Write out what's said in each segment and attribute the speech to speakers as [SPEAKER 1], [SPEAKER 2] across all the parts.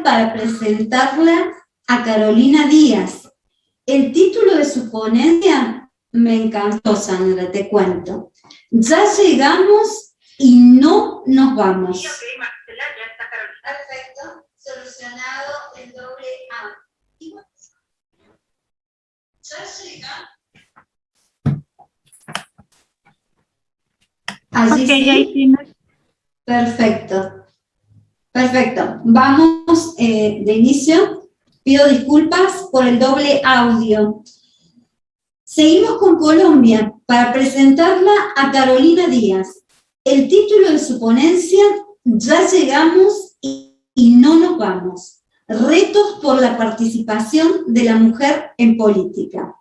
[SPEAKER 1] para presentarla a Carolina Díaz. El título de su ponencia me encantó, Sandra, te cuento. Ya llegamos y no nos vamos.
[SPEAKER 2] Sí, ok, Marcela, ya está Carolina.
[SPEAKER 1] Perfecto, solucionado el doble A. Ya llegamos. Allí
[SPEAKER 2] Ok,
[SPEAKER 1] sí.
[SPEAKER 2] ahí sí.
[SPEAKER 1] Perfecto. Perfecto. Vamos de inicio. Pido disculpas por el doble audio. Seguimos con Colombia para presentarla a Carolina Díaz. El título de su ponencia, Ya llegamos y no nos vamos. Retos por la participación de la mujer en política.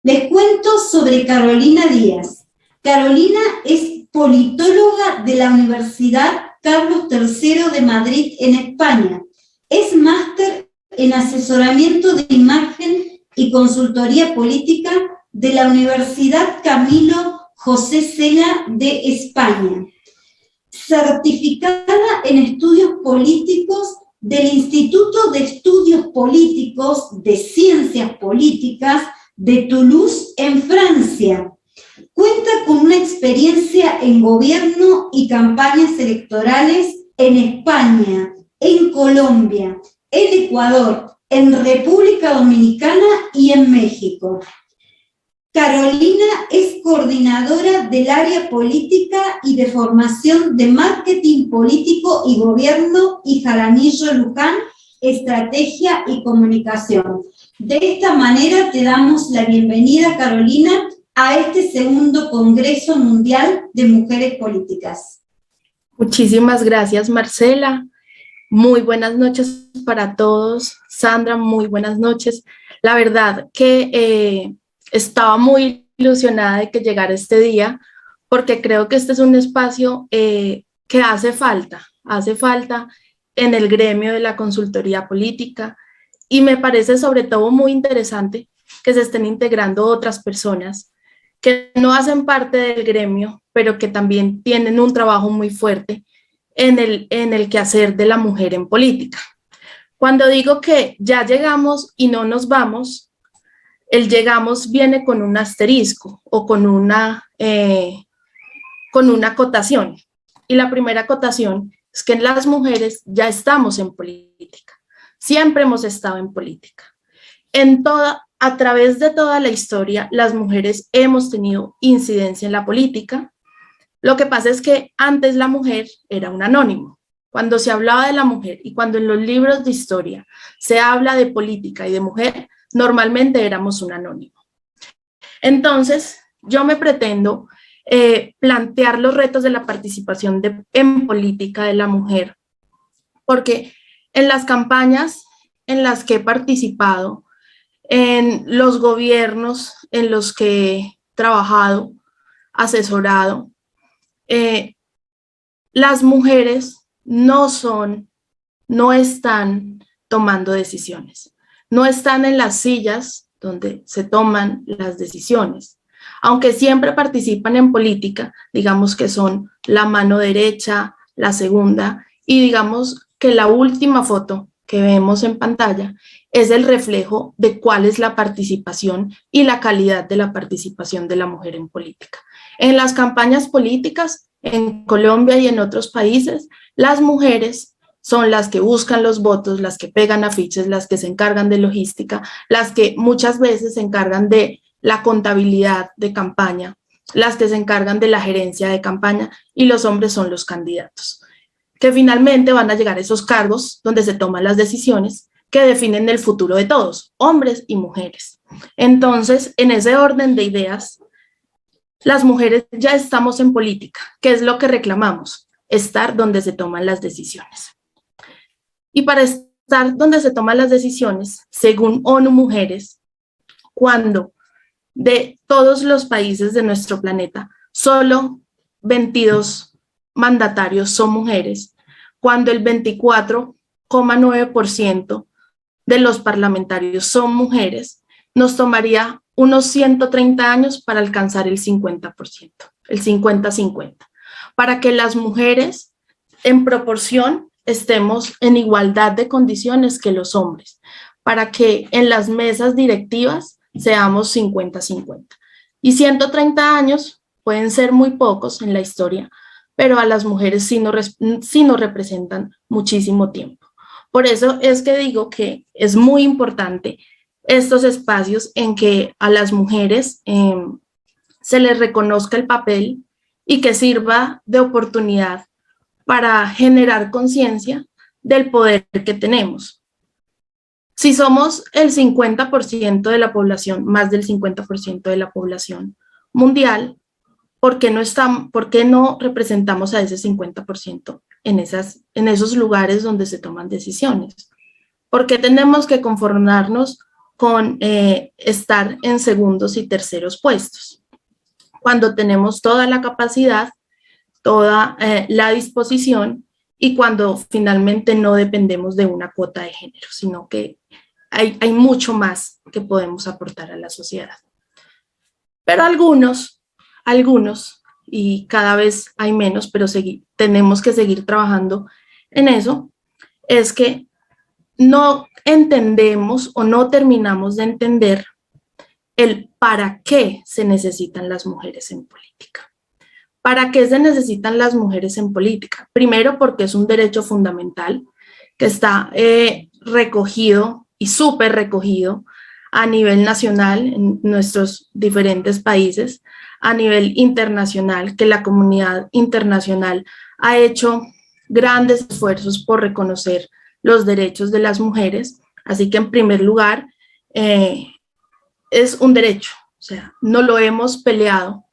[SPEAKER 1] Les cuento sobre Carolina Díaz. Carolina es politóloga de la Universidad Carlos III de Madrid en España. Es máster en asesoramiento de imagen y consultoría política de la Universidad Camilo José Cela de España. Certificada en estudios políticos del Instituto de Estudios Políticos de Ciencias Políticas de Toulouse, en Francia. Cuenta con una experiencia en gobierno y campañas electorales en España, en Colombia, en Ecuador, en República Dominicana y en México. Carolina es coordinadora del área política y de formación de marketing político y gobierno y Jaramillo Luján, estrategia y comunicación. De esta manera te damos la bienvenida, Carolina, a este segundo Congreso Mundial de Mujeres Políticas.
[SPEAKER 3] Muchísimas gracias, Marcela. Muy buenas noches para todos. Sandra, muy buenas noches. La verdad que estaba muy ilusionada de que llegara este día, porque creo que este es un espacio que hace falta en el gremio de la consultoría política, y me parece sobre todo muy interesante que se estén integrando otras personas que no hacen parte del gremio, pero que también tienen un trabajo muy fuerte en el quehacer de la mujer en política. Cuando digo que ya llegamos y no nos vamos, el llegamos viene con un asterisco o con una acotación. Y la primera acotación es que las mujeres ya estamos en política. Siempre hemos estado en política. A través de toda la historia, las mujeres hemos tenido incidencia en la política. Lo que pasa es que antes la mujer era un anónimo. Cuando se hablaba de la mujer y cuando en los libros de historia se habla de política y de mujer, normalmente éramos un anónimo. Entonces, yo me pretendo plantear los retos de la participación en política de la mujer, porque en las campañas en las que he participado, en los gobiernos en los que he trabajado, asesorado, las mujeres no están tomando decisiones, no están en las sillas donde se toman las decisiones. Aunque siempre participan en política, digamos que son la mano derecha, la segunda, y digamos que la última foto que vemos en pantalla es el reflejo de cuál es la participación y la calidad de la participación de la mujer en política. En las campañas políticas, en Colombia y en otros países, las mujeres son las que buscan los votos, las que pegan afiches, las que se encargan de logística, las que muchas veces se encargan de la contabilidad de campaña, las que se encargan de la gerencia de campaña, y los hombres son los candidatos, que finalmente van a llegar a esos cargos donde se toman las decisiones que definen el futuro de todos, hombres y mujeres. Entonces, en ese orden de ideas, las mujeres ya estamos en política. ¿Qué es lo que reclamamos? Estar donde se toman las decisiones. Y para estar donde se toman las decisiones, según ONU Mujeres, cuando de todos los países de nuestro planeta, solo 22 mandatarios son mujeres, cuando el 24,9% de los parlamentarios son mujeres, nos tomaría unos 130 años para alcanzar el 50%, el 50-50, para que las mujeres en proporción estemos en igualdad de condiciones que los hombres, para que en las mesas directivas seamos 50-50. Y 130 años pueden ser muy pocos en la historia, pero a las mujeres sí nos representan muchísimo tiempo. Por eso es que digo que es muy importante estos espacios en que a las mujeres se les reconozca el papel y que sirva de oportunidad para generar conciencia del poder que tenemos. Si somos el 50% de la población, más del 50% de la población mundial, ¿por qué no representamos a ese 50% en esos lugares donde se toman decisiones? ¿Por qué tenemos que conformarnos con estar en segundos y terceros puestos, cuando tenemos toda la capacidad, toda la disposición y cuando finalmente no dependemos de una cuota de género, sino que hay mucho más que podemos aportar a la sociedad? Pero algunos, y cada vez hay menos, pero tenemos que seguir trabajando en eso, es que no entendemos o no terminamos de entender el para qué se necesitan las mujeres en política. ¿Para qué se necesitan las mujeres en política? Primero, porque es un derecho fundamental que está recogido y súper recogido a nivel nacional en nuestros diferentes países, a nivel internacional, que la comunidad internacional ha hecho grandes esfuerzos por reconocer los derechos de las mujeres. Así que en primer lugar, es un derecho, o sea, no lo hemos peleado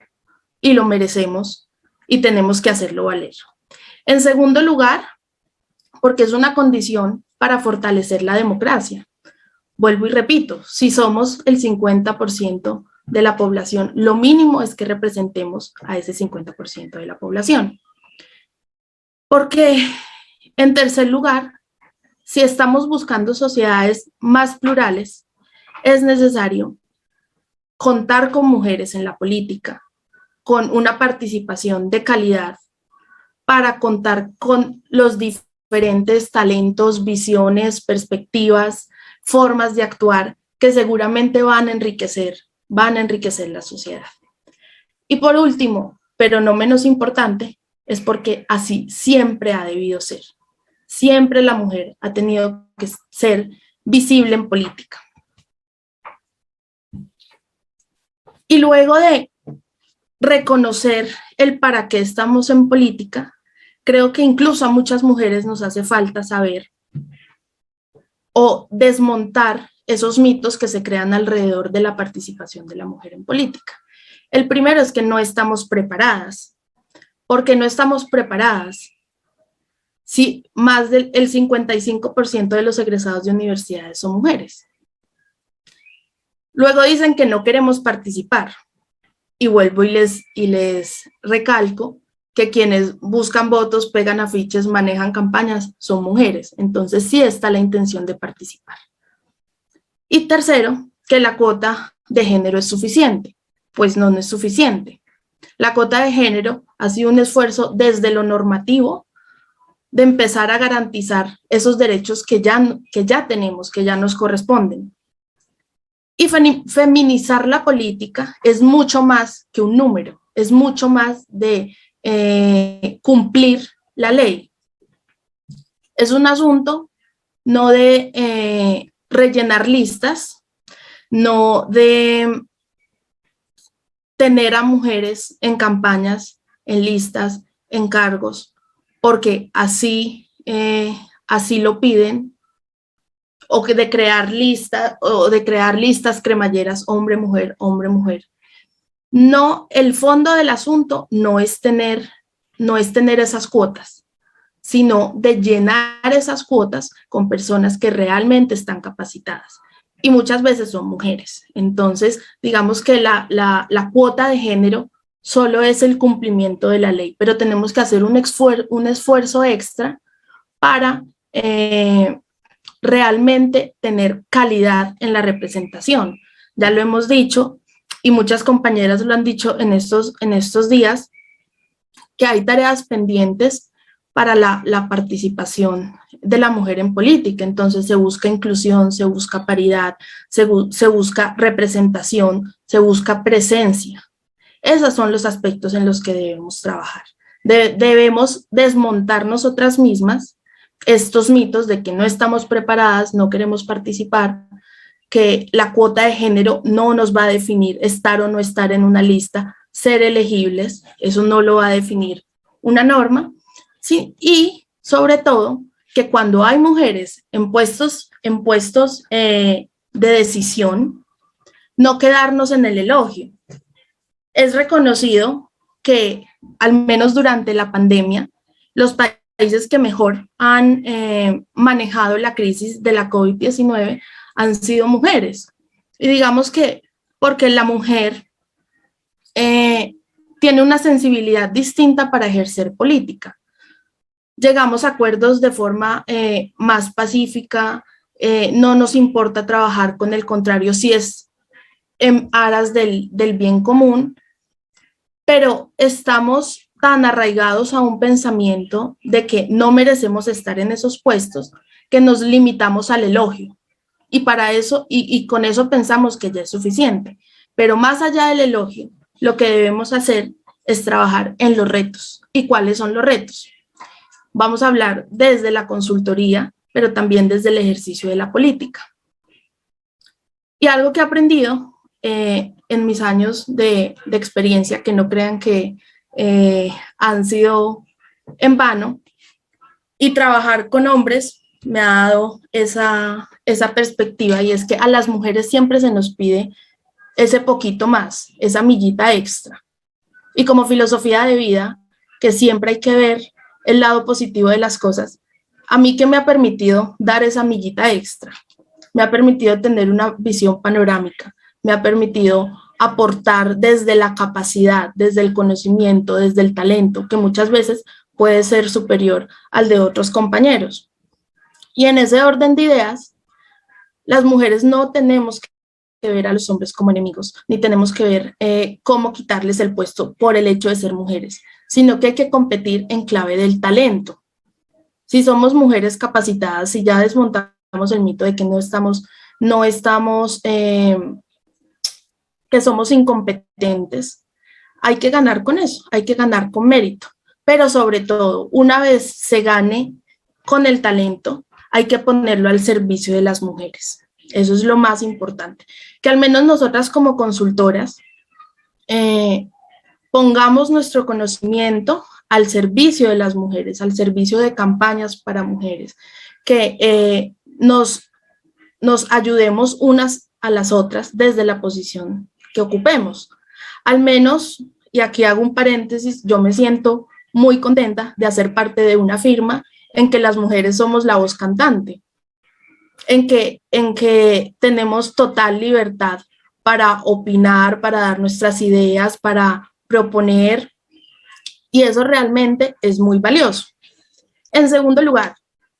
[SPEAKER 3] y lo merecemos y tenemos que hacerlo valer. En segundo lugar, porque es una condición para fortalecer la democracia. Vuelvo y repito, si somos el 50% de la población, lo mínimo es que representemos a ese 50% de la población. Porque, en tercer lugar, si estamos buscando sociedades más plurales, es necesario contar con mujeres en la política, con una participación de calidad, para contar con los diferentes talentos, visiones, perspectivas, formas de actuar que seguramente van a enriquecer la sociedad. Y por último, pero no menos importante, es porque así siempre ha debido ser. Siempre la mujer ha tenido que ser visible en política. Y luego de reconocer el para qué estamos en política, creo que incluso a muchas mujeres nos hace falta saber o desmontar esos mitos que se crean alrededor de la participación de la mujer en política. El primero es que no estamos preparadas. ¿Por qué no estamos preparadas? Si más del 55% de los egresados de universidades son mujeres. Luego dicen que no queremos participar. Y vuelvo y les recalco que quienes buscan votos, pegan afiches, manejan campañas, son mujeres. Entonces sí está la intención de participar. Y tercero, que la cuota de género es suficiente. Pues no es suficiente. La cuota de género ha sido un esfuerzo desde lo normativo de empezar a garantizar esos derechos que ya tenemos, que ya nos corresponden. Y feminizar la política es mucho más que un número, es mucho más de cumplir la ley. Es un asunto no de rellenar listas, no de tener a mujeres en campañas, en listas, en cargos, porque así lo piden, o de crear listas cremalleras, hombre, mujer, hombre, mujer. No, el fondo del asunto no es tener esas cuotas, sino de llenar esas cuotas con personas que realmente están capacitadas. Y muchas veces son mujeres. Entonces, digamos que la cuota de género solo es el cumplimiento de la ley, pero tenemos que hacer un esfuerzo extra para realmente tener calidad en la representación. Ya lo hemos dicho y muchas compañeras lo han dicho en estos días, que hay tareas pendientes para la participación de la mujer en política. Entonces se busca inclusión, se busca paridad, se busca representación, se busca presencia. Esos son los aspectos en los que debemos trabajar. Debemos desmontar nosotras mismas estos mitos de que no estamos preparadas, no queremos participar, que la cuota de género no nos va a definir estar o no estar en una lista, ser elegibles, eso no lo va a definir una norma, ¿sí? Y sobre todo que cuando hay mujeres en puestos de decisión, no quedarnos en el elogio. Es reconocido que, al menos durante la pandemia, los países que mejor han manejado la crisis de la COVID-19 han sido mujeres. Y digamos que porque la mujer tiene una sensibilidad distinta para ejercer política. Llegamos a acuerdos de forma más pacífica, no nos importa trabajar con el contrario si es en aras del bien común, pero estamos tan arraigados a un pensamiento de que no merecemos estar en esos puestos que nos limitamos al elogio. Y para eso, y con eso pensamos que ya es suficiente. Pero más allá del elogio, lo que debemos hacer es trabajar en los retos. ¿Y cuáles son los retos? Vamos a hablar desde la consultoría, pero también desde el ejercicio de la política. Y algo que he aprendido en mis años de experiencia, que no crean que han sido en vano, y trabajar con hombres me ha dado esa perspectiva, y es que a las mujeres siempre se nos pide ese poquito más, esa millita extra. Y como filosofía de vida, que siempre hay que ver el lado positivo de las cosas, a mí que me ha permitido dar esa millita extra, me ha permitido tener una visión panorámica, me ha permitido aportar desde la capacidad, desde el conocimiento, desde el talento, que muchas veces puede ser superior al de otros compañeros. Y en ese orden de ideas, las mujeres no tenemos que ver a los hombres como enemigos, ni tenemos que ver cómo quitarles el puesto por el hecho de ser mujeres, sino que hay que competir en clave del talento. Si somos mujeres capacitadas, si ya desmontamos el mito de que que somos incompetentes, hay que ganar con eso, hay que ganar con mérito. Pero sobre todo, una vez se gane con el talento, hay que ponerlo al servicio de las mujeres. Eso es lo más importante. Que al menos nosotras como consultoras pongamos nuestro conocimiento al servicio de las mujeres, al servicio de campañas para mujeres, que nos ayudemos unas a las otras desde la posición que ocupemos. Al menos, y aquí hago un paréntesis, yo me siento muy contenta de hacer parte de una firma en que las mujeres somos la voz cantante, en que tenemos total libertad para opinar, para dar nuestras ideas, para proponer, y eso realmente es muy valioso. En segundo lugar,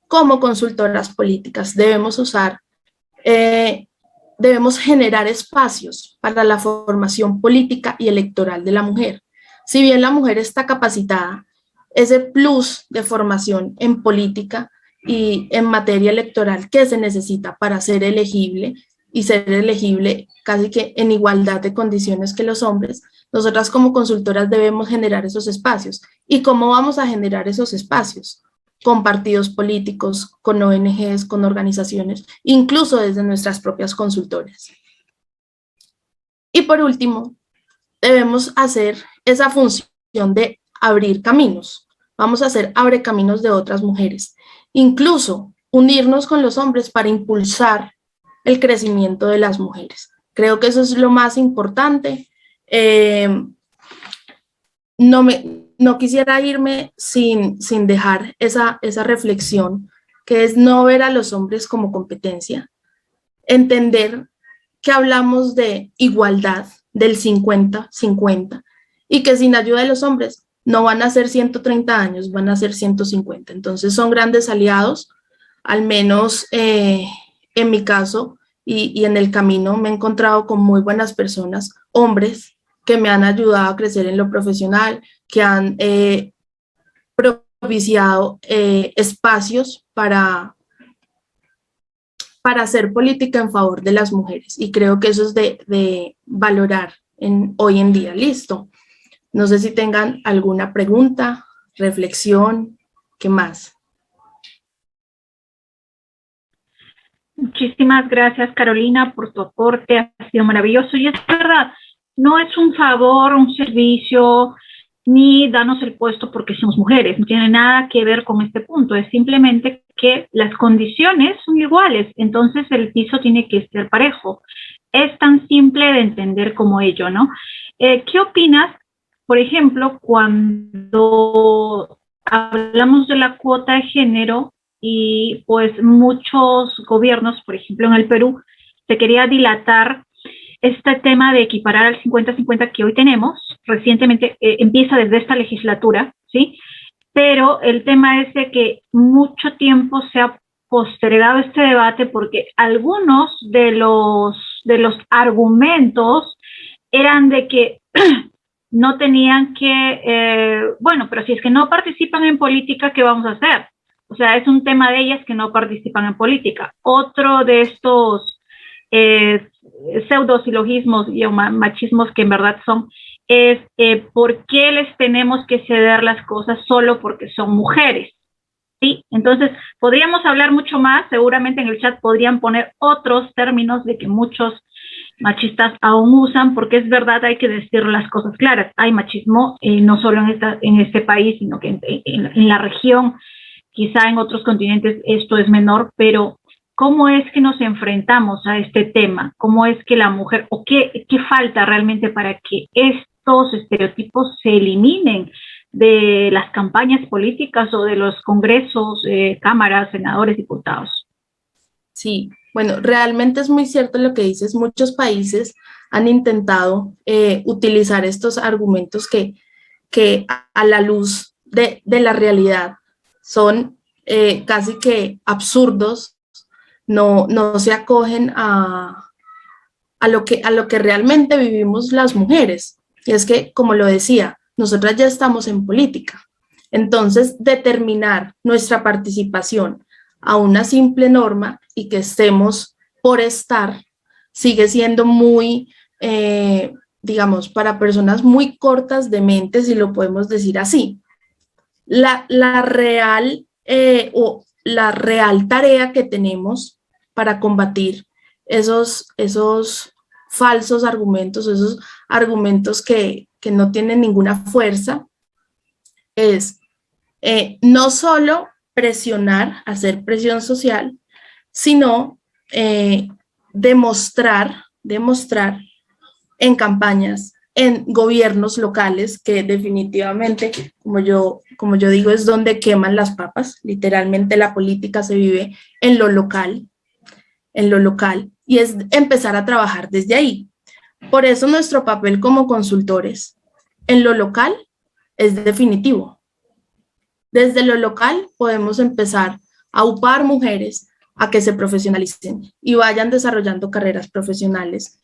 [SPEAKER 3] como consultoras políticas debemos generar espacios para la formación política y electoral de la mujer. Si bien la mujer está capacitada, ese plus de formación en política y en materia electoral que se necesita para ser elegible, y ser elegible casi que en igualdad de condiciones que los hombres, nosotras como consultoras debemos generar esos espacios. ¿Y cómo vamos a generar esos espacios? Con partidos políticos, con ONGs, con organizaciones, incluso desde nuestras propias consultoras. Y por último, debemos hacer esa función de abrir caminos. Vamos a hacer abre caminos de otras mujeres. Incluso unirnos con los hombres para impulsar el crecimiento de las mujeres. Creo que eso es lo más importante. No quisiera irme sin dejar esa reflexión, que es no ver a los hombres como competencia, entender que hablamos de igualdad del 50-50 y que sin ayuda de los hombres no van a ser 130 años, van a ser 150. Entonces son grandes aliados, al menos en mi caso y en el camino me he encontrado con muy buenas personas, hombres, que me han ayudado a crecer en lo profesional, que han propiciado espacios para hacer política en favor de las mujeres, y creo que eso es de valorar hoy en día. Listo. No sé si tengan alguna pregunta, reflexión, ¿qué más?
[SPEAKER 4] Muchísimas gracias, Carolina, por tu aporte, ha sido maravilloso. Y es verdad, no es un favor, un servicio, ni darnos el puesto porque somos mujeres, no tiene nada que ver con este punto, es simplemente que las condiciones son iguales, entonces el piso tiene que ser parejo. Es tan simple de entender como ello, ¿no? ¿Qué opinas, por ejemplo, cuando hablamos de la cuota de género y pues muchos gobiernos, por ejemplo en el Perú, se quería dilatar este tema de equiparar al 50-50 que hoy tenemos? Recientemente empieza desde esta legislatura, ¿sí? Pero el tema es de que mucho tiempo se ha postergado este debate porque algunos de los argumentos eran de que no tenían que, bueno, pero si es que no participan en política, ¿qué vamos a hacer? O sea, es un tema de ellas que no participan en política. Otro de estos pseudosilogismos y machismos que en verdad son, es ¿por qué les tenemos que ceder las cosas solo porque son mujeres? ¿Sí? Entonces, podríamos hablar mucho más, seguramente en el chat podrían poner otros términos de que muchos machistas aún usan, porque es verdad, hay que decir las cosas claras. Hay machismo no solo en este país, sino que en la región, quizá en otros continentes esto es menor, pero ¿cómo es que nos enfrentamos a este tema? ¿Cómo es que la mujer, o qué falta realmente para que estos estereotipos se eliminen de las campañas políticas o de los congresos, cámaras, senadores, diputados?
[SPEAKER 3] Sí, bueno, realmente es muy cierto lo que dices. Muchos países han intentado utilizar estos argumentos que a la luz de la realidad son casi que absurdos, no se acogen a lo que realmente vivimos las mujeres. Y es que, como lo decía, nosotras ya estamos en política. Entonces, determinar nuestra participación a una simple norma y que estemos por estar sigue siendo muy, digamos, para personas muy cortas de mente, si lo podemos decir así. La real tarea que tenemos para combatir esos falsos argumentos, esos argumentos que no tienen ninguna fuerza, es no solo presionar, hacer presión social, sino demostrar en campañas, en gobiernos locales, que definitivamente, como yo digo, es donde queman las papas. Literalmente la política se vive en lo local, y es empezar a trabajar desde ahí. Por eso nuestro papel como consultores en lo local es definitivo. Desde lo local podemos empezar a upar mujeres a que se profesionalicen y vayan desarrollando carreras profesionales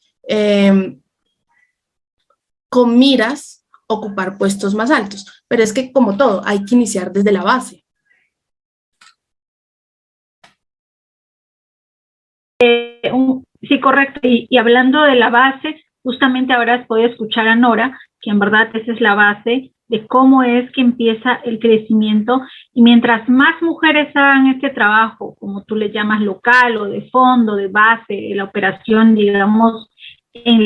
[SPEAKER 3] con miras a ocupar puestos más altos. Pero es que, como todo, hay que iniciar desde la base.
[SPEAKER 4] Sí, correcto. Y hablando de la base, justamente ahora has podido escuchar a Nora, que en verdad esa es la base de cómo es que empieza el crecimiento, y mientras más mujeres hagan este trabajo, como tú le llamas local o de fondo, de base, la operación, digamos, en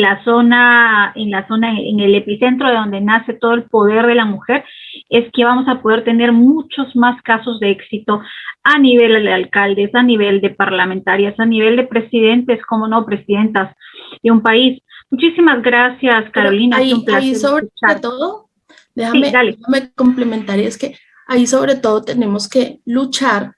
[SPEAKER 4] el epicentro de donde nace todo el poder de la mujer, es que vamos a poder tener muchos más casos de éxito a nivel de alcaldes, a nivel de parlamentarias, a nivel de presidentes, como no, presidentas de un país. Muchísimas gracias, Carolina.
[SPEAKER 3] Ahí sobre todo, déjame complementar, y es que ahí sobre todo tenemos que luchar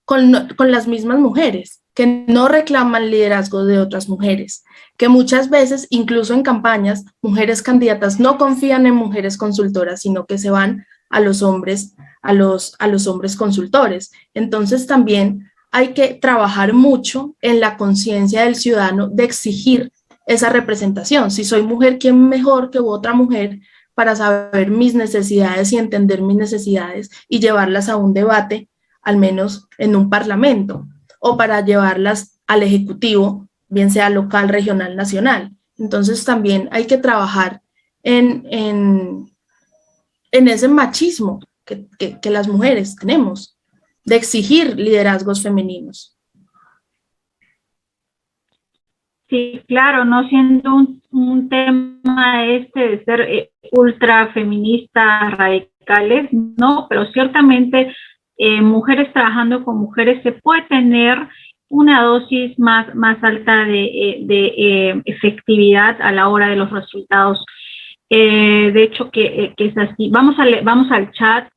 [SPEAKER 3] con las mismas mujeres que no reclaman liderazgo de otras mujeres, que muchas veces, incluso en campañas, mujeres candidatas no confían en mujeres consultoras, sino que se van a los hombres, a los hombres consultores. Entonces también hay que trabajar mucho en la conciencia del ciudadano de exigir esa representación. Si soy mujer, ¿quién mejor que otra mujer para saber mis necesidades y entender mis necesidades y llevarlas a un debate, al menos en un parlamento, o para llevarlas al ejecutivo, bien sea local, regional, nacional. Entonces también hay que trabajar en ese machismo que las mujeres tenemos, de exigir liderazgos femeninos.
[SPEAKER 4] Sí, claro, no siendo un tema de ser ultra feministas radicales, no, pero ciertamente mujeres trabajando con mujeres se puede tener una dosis más alta de efectividad a la hora de los resultados. De hecho, que es así. Vamos al chat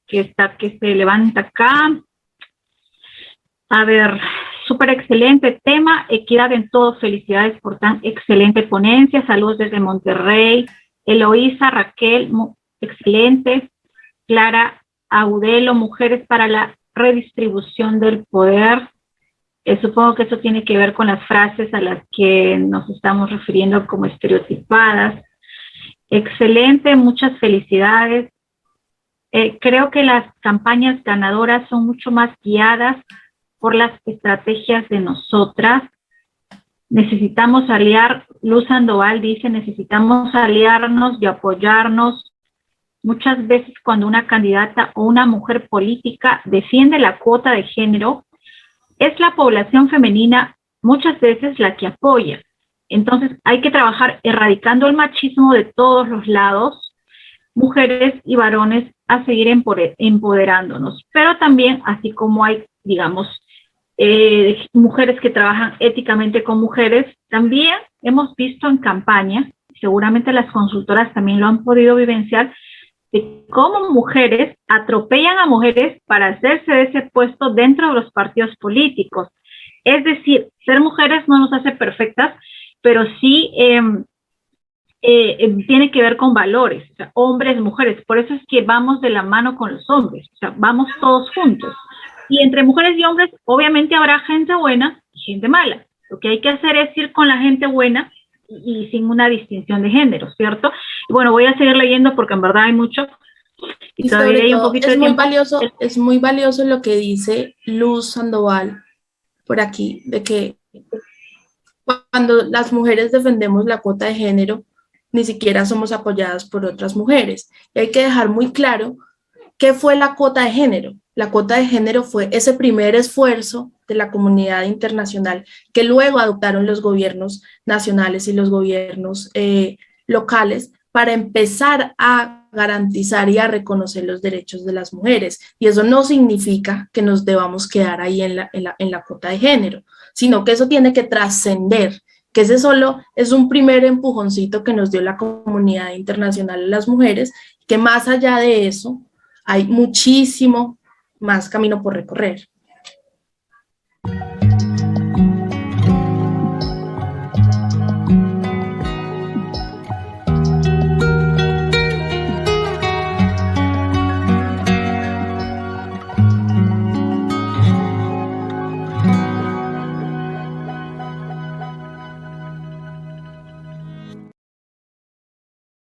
[SPEAKER 4] que se levanta acá. A ver, súper excelente tema, equidad en todo, felicidades por tan excelente ponencia, saludos desde Monterrey, Eloísa, Raquel, excelente, Clara Agudelo, mujeres para la redistribución del poder. Supongo que eso tiene que ver con las frases a las que nos estamos refiriendo como estereotipadas. Excelente, muchas felicidades. Creo que las campañas ganadoras son mucho más guiadas por las estrategias de nosotras. Necesitamos Luz Sandoval dice, necesitamos aliarnos y apoyarnos. Muchas veces cuando una candidata o una mujer política defiende la cuota de género, es la población femenina muchas veces la que apoya. Entonces hay que trabajar erradicando el machismo de todos los lados, mujeres y varones, a seguir empoderándonos. Pero también, así como hay, digamos, mujeres que trabajan éticamente con mujeres, también hemos visto en campaña, seguramente las consultoras también lo han podido vivenciar, de cómo mujeres atropellan a mujeres para hacerse de ese puesto dentro de los partidos políticos. Es decir, ser mujeres no nos hace perfectas, pero sí tiene que ver con valores, o sea, hombres, mujeres. Por eso es que vamos de la mano con los hombres, o sea, vamos todos juntos. Y entre mujeres y hombres, obviamente habrá gente buena y gente mala. Lo que hay que hacer es ir con la gente buena y sin una distinción de género, ¿cierto? Y bueno, voy a seguir leyendo porque en verdad hay mucho.
[SPEAKER 3] Y sobre todo, es muy valioso lo que dice Luz Sandoval por aquí, de que cuando las mujeres defendemos la cuota de género, ni siquiera somos apoyadas por otras mujeres. Y hay que dejar muy claro qué fue la cuota de género. La cuota de género fue ese primer esfuerzo de la comunidad internacional que luego adoptaron los gobiernos nacionales y los gobiernos locales para empezar a garantizar y a reconocer los derechos de las mujeres. Y eso no significa que nos debamos quedar ahí en la cuota de género, sino que eso tiene que trascender, que ese solo es un primer empujoncito que nos dio la comunidad internacional a las mujeres, que más allá de eso hay muchísimo más camino por recorrer.